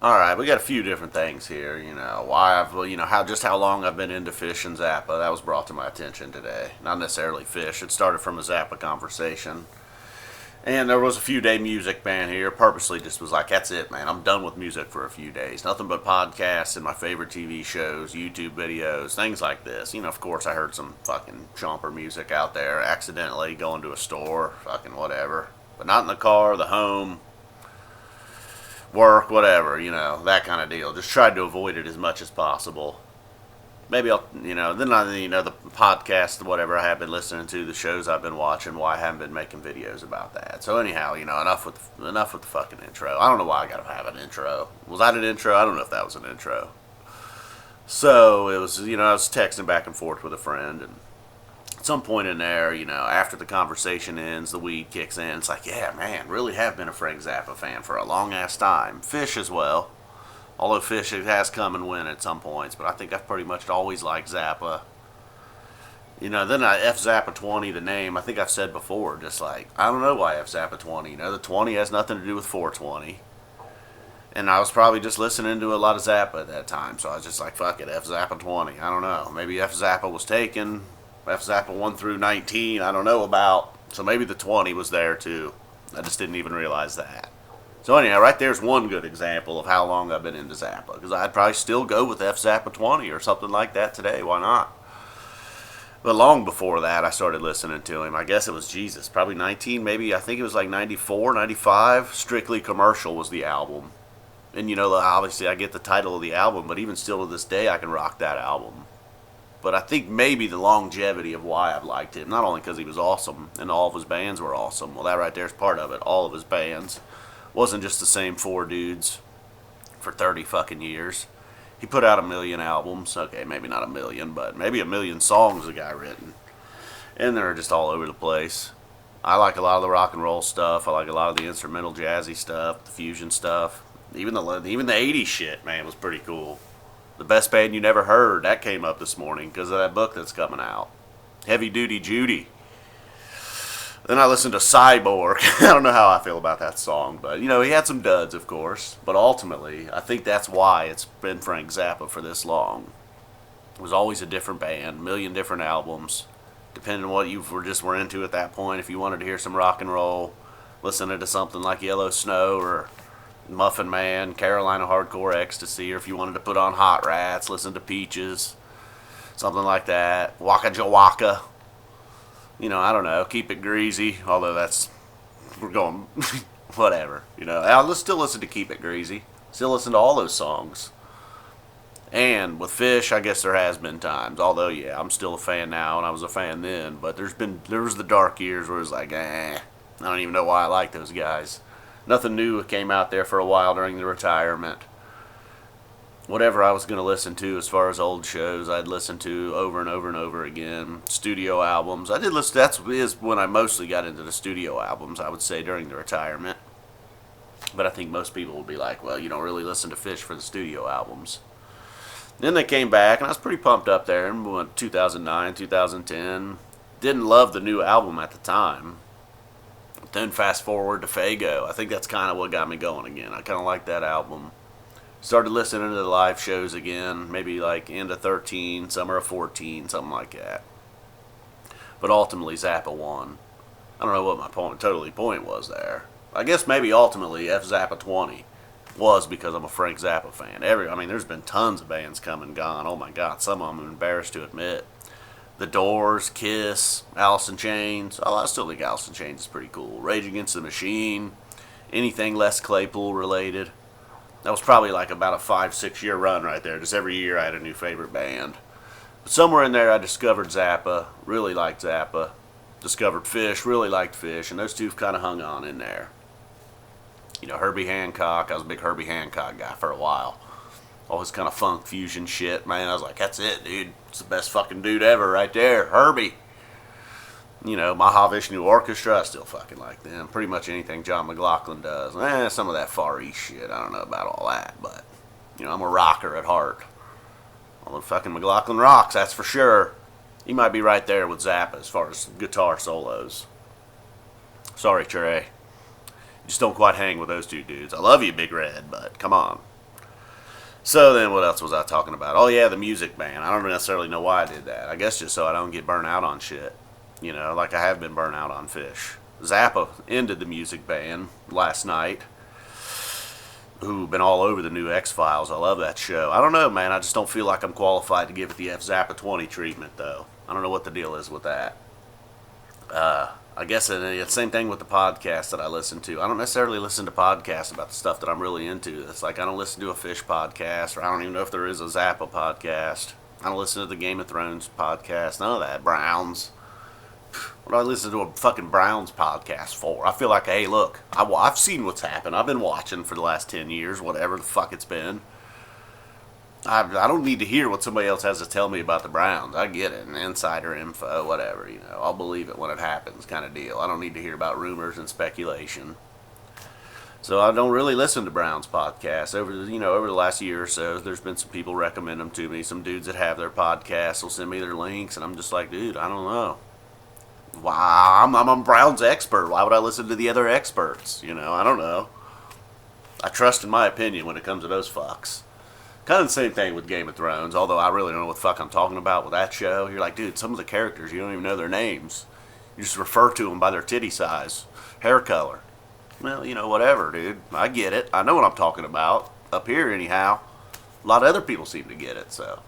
All right, we got a few different things here. Why I've, how long I've been into Phish and Zappa. That was brought to my attention today. Not necessarily Phish. It started from a Zappa conversation, and there was a few day music ban here. Purposely just was like, that's it, man. I'm done with music for a few days. Nothing but podcasts and my favorite TV shows, YouTube videos, things like this. Of course, I heard some fucking chomper music out there accidentally going to a store, fucking whatever. But not in the car, the home, work, whatever, that kind of deal. Just tried to avoid it as much as possible. Maybe I'll, the podcast, whatever I have been listening to, the shows I've been watching, why I haven't been making videos about that. So anyhow, enough with the fucking intro. I don't know why I gotta have an intro. Was that an intro? I don't know if that was an intro. So it was, I was texting back and forth with a friend, and at some point in there, after the conversation ends, the weed kicks in. It's like, yeah, man, really have been a Frank Zappa fan for a long ass time. Phish as well. Although Phish has come and went at some points, but I think I've pretty much always liked Zappa. Then I F Zappa 20, the name, I think I've said before, just like, I don't know why F Zappa 20. The 20 has nothing to do with 420. And I was probably just listening to a lot of Zappa at that time, so I was just like, fuck it, F Zappa 20. I don't know. Maybe F Zappa was taken, F Zappa 1 through 19, I don't know about. So maybe the 20 was there too. I just didn't even realize that. So anyhow, right there's one good example of how long I've been into Zappa. Because I'd probably still go with F Zappa 20 or something like that today. Why not? But long before that, I started listening to him. I guess it was Jesus. Probably 19, maybe. I think it was like 94, 95. Strictly Commercial was the album. And obviously I get the title of the album. But even still to this day, I can rock that album. But I think maybe the longevity of why I've liked him. Not only because he was awesome and all of his bands were awesome. Well, that right there is part of it. All of his bands. Wasn't just the same four dudes for 30 fucking years. He put out 1 million albums. Okay, maybe not 1 million, but maybe 1 million songs the guy written. And they're just all over the place. I like a lot of the rock and roll stuff. I like a lot of the instrumental jazzy stuff, the fusion stuff. Even the 80s shit, man, was pretty cool. The Best Band You Never Heard, that came up this morning because of that book that's coming out. Heavy Duty Judy. Then I listened to Cyborg. I don't know how I feel about that song, but he had some duds, of course. But ultimately, I think that's why it's been Frank Zappa for this long. It was always a different band, 1 million different albums, depending on what you were into at that point. If you wanted to hear some rock and roll, listening to something like Yellow Snow or Muffin Man, Carolina Hardcore Ecstasy, or if you wanted to put on Hot Rats, listen to Peaches, something like that. Waka Jawaka. I don't know, Keep It Greasy, although we're going, whatever, I'll still listen to Keep It Greasy, still listen to all those songs. And with Phish, I guess there has been times, although, yeah, I'm still a fan now, and I was a fan then, but there was the dark years where it was like, I don't even know why I like those guys. Nothing new came out there for a while during the retirement. Whatever I was going to listen to as far as old shows, I'd listen to over and over and over again. Studio albums. I did listen, that is when I mostly got into the studio albums, I would say, during the retirement. But I think most people would be like, well, you don't really listen to Phish for the studio albums. Then they came back, and I was pretty pumped up there in 2009, 2010. Didn't love the new album at the time. Then fast forward to Fago. I think that's kind of what got me going again. I kind of like that album. Started listening to the live shows again, maybe like end of 13, summer of 14, something like that. But ultimately, Zappa won. I don't know what my point was there. I guess maybe ultimately F Zappa 20 was because I'm a Frank Zappa fan. There's been tons of bands come and gone. Oh my God, some of them I'm embarrassed to admit. The Doors, Kiss, Alice in Chains. Oh, I still think Alice in Chains is pretty cool. Rage Against the Machine. Anything Les Claypool related. That was probably like about a 5-6 year run right there. Just every year I had a new favorite band. But somewhere in there I discovered Zappa, really liked Zappa. Discovered Phish, really liked Phish, and those two kind of hung on in there. Herbie Hancock, I was a big Herbie Hancock guy for a while. All his kind of funk fusion shit, man. I was like, that's it, dude. It's the best fucking dude ever right there, Herbie. Mahavishnu Orchestra, I still fucking like them. Pretty much anything John McLaughlin does. Some of that Far East shit, I don't know about all that, but, I'm a rocker at heart. Although fucking McLaughlin rocks, that's for sure. He might be right there with Zappa as far as guitar solos. Sorry, Trey. You just don't quite hang with those two dudes. I love you, Big Red, but come on. So then what else was I talking about? Oh yeah, the music ban. I don't necessarily know why I did that. I guess just so I don't get burnt out on shit. You know, like I have been burnt out on Phish. Zappa ended the music ban last night. Who been all over the new X-Files. I love that show. I don't know, man. I just don't feel like I'm qualified to give it the F Zappa 20 treatment, though. I don't know what the deal is with that. I guess it's the same thing with the podcast that I listen to. I don't necessarily listen to podcasts about the stuff that I'm really into. It's like I don't listen to a Phish podcast, or I don't even know if there is a Zappa podcast. I don't listen to the Game of Thrones podcast. None of that. Browns. What do I listen to a fucking Browns podcast for? I feel like, hey, look, I've seen what's happened. I've been watching for the last 10 years, whatever the fuck it's been. I don't need to hear what somebody else has to tell me about the Browns. I get it, and insider info, whatever, you know. I'll believe it when it happens, kind of deal. I don't need to hear about rumors and speculation. So I don't really listen to Browns podcasts. Over the last year or so, there's been some people recommend them to me. Some dudes that have their podcasts will send me their links, and I'm just like, dude, I don't know. Wow, I'm a Browns expert. Why would I listen to the other experts? You know, I don't know. I trust in my opinion when it comes to those fucks. Kind of the same thing with Game of Thrones, although I really don't know what the fuck I'm talking about with that show. You're like, dude, some of the characters, you don't even know their names. You just refer to them by their titty size, hair color. Well, you know, whatever, dude. I get it. I know what I'm talking about. Up here, anyhow. A lot of other people seem to get it, so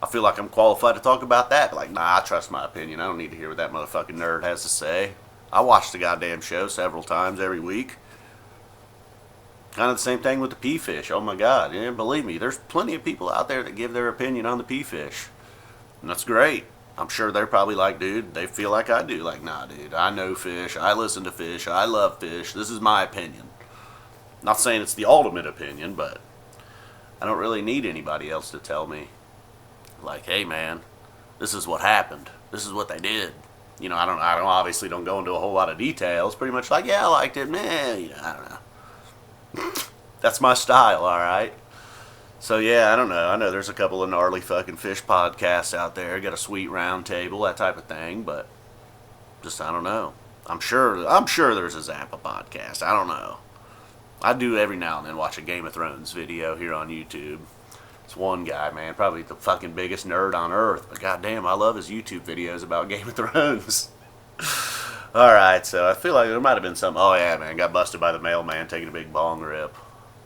I feel like I'm qualified to talk about that. But like, nah, I trust my opinion. I don't need to hear what that motherfucking nerd has to say. I watch the goddamn show several times every week. Kind of the same thing with the P-Fish. Oh my God, yeah, believe me, there's plenty of people out there that give their opinion on the P-Fish. And that's great. I'm sure they're probably like, dude, they feel like I do. Like, nah, dude, I know Phish. I listen to Phish. I love Phish. This is my opinion. Not saying it's the ultimate opinion, but I don't really need anybody else to tell me, like, hey, man, this is what happened. This is what they did. You know, I don't obviously don't go into a whole lot of details. Pretty much like, yeah, I liked it. Meh, you know, I don't know. That's my style, alright? So yeah, I don't know. I know there's a couple of gnarly fucking Phish podcasts out there. Got a sweet round table, that type of thing, but just I don't know. I'm sure there's a Zappa podcast. I don't know. I do every now and then watch a Game of Thrones video here on YouTube. It's one guy, man, probably the fucking biggest nerd on earth, but goddamn, I love his YouTube videos about Game of Thrones. Alright, so I feel like there might have been some. Oh yeah, man, got busted by the mailman taking a big bong rip.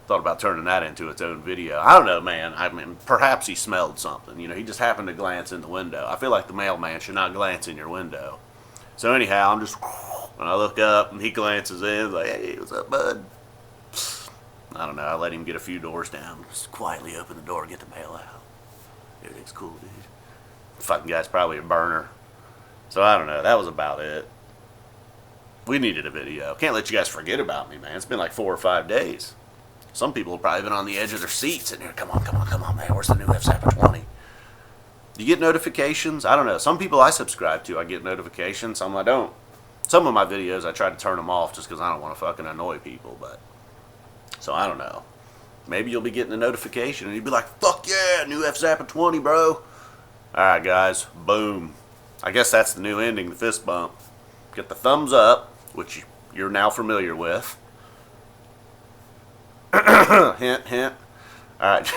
Thought about turning that into its own video. I don't know, man. I mean, perhaps he smelled something. You know, he just happened to glance in the window. I feel like the mailman should not glance in your window. So anyhow, I'm just, when I look up and he glances in, like, hey, what's up, bud? I don't know. I let him get a few doors down. Just quietly open the door, get the mail out. Everything's cool, dude. The fucking guy's probably a burner. So I don't know. That was about it. We needed a video. Can't let you guys forget about me, man. It's been like 4 or 5 days. Some people have probably been on the edge of their seats and they're, come on, man. Where's the new F Zappa 20? Do you get notifications? I don't know. Some people I subscribe to, I get notifications. Some I don't. Some of my videos, I try to turn them off just because I don't want to fucking annoy people. But so I don't know. Maybe you'll be getting a notification and you'll be like, fuck yeah, new F Zappa 20, bro. Alright, guys. Boom. I guess that's the new ending, the fist bump. Get the thumbs up, which you're now familiar with. Hint, hint. Alright.